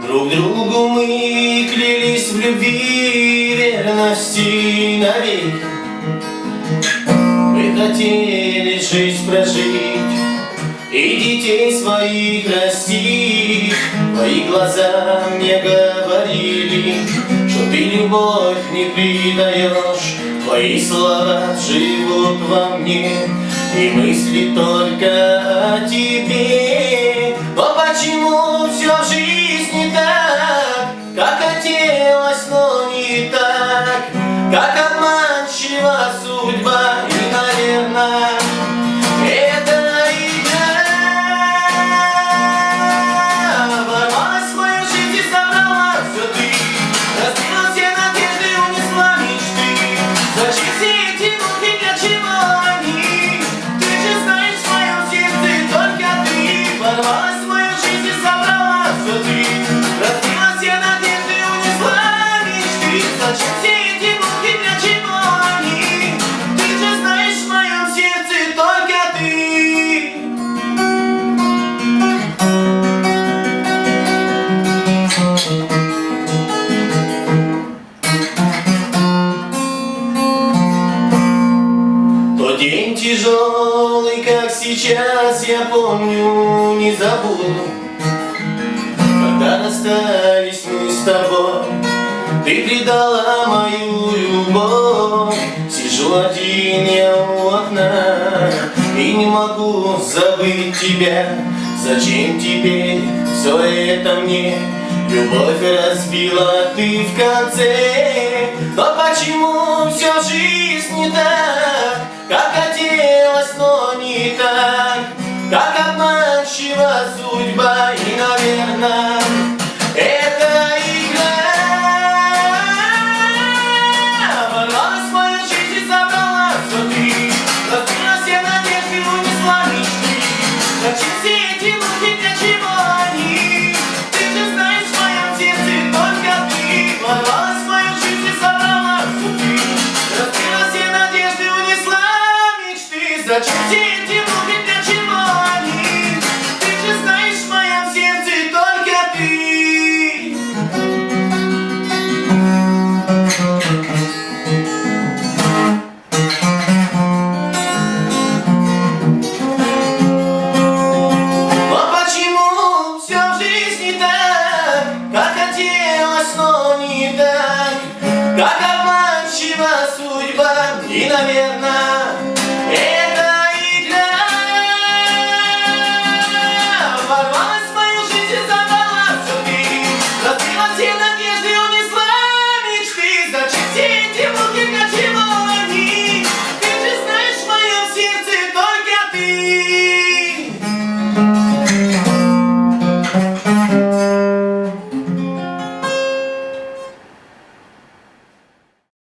Друг другу мы клялись в любви, верности навеки. Мы хотели жизнь прожить и детей своих растить. Твои глаза мне говорили, что ты любовь не предаешь. Твои слова живут во мне, и мысли только о тебе. Но почему все в жизни так, как хотелось, но не так, как обманчива судьба, и, наверное, это игра. Ворвалась в мою жизнь и собрала все ты, разбила все надежды, унесла мечты. Зачем все эти муки, для чего они? Ты же знаешь, в моем сердце только ты. Ворвалась в мою жизнь и собрала все ты, разбила все надежды, унесла мечты. Зачем все эти муки, для чего они? Ты же знаешь, в моем сердце только ты. Тот день тяжелый, как сейчас, я помню, не забуду. Когда расстались мы с тобой, ты предала мою любовь. Сижу один я у окна и не могу забыть тебя. Зачем теперь все это мне? Любовь разбила ты в конце. Но почему все в жизни так, как хотелось, но не так, как обманчива судьба, и, наверное, это игра. Ворвалась в мою жизнь и забрала все ты, разбила все надежды, унесла мечты. Зачем все эти муки, для чего они? Ты же знаешь, в моем сердце только ты. Ворвалась в мою жизнь и забрала все ты, разбила все надежды, унесла мечты. Зачем все эти муки, для чего они? Ты же знаешь, в моем сердце только ты. Но почему все в жизни так, как хотелось, но не так, как обманчива судьба, и, наверное,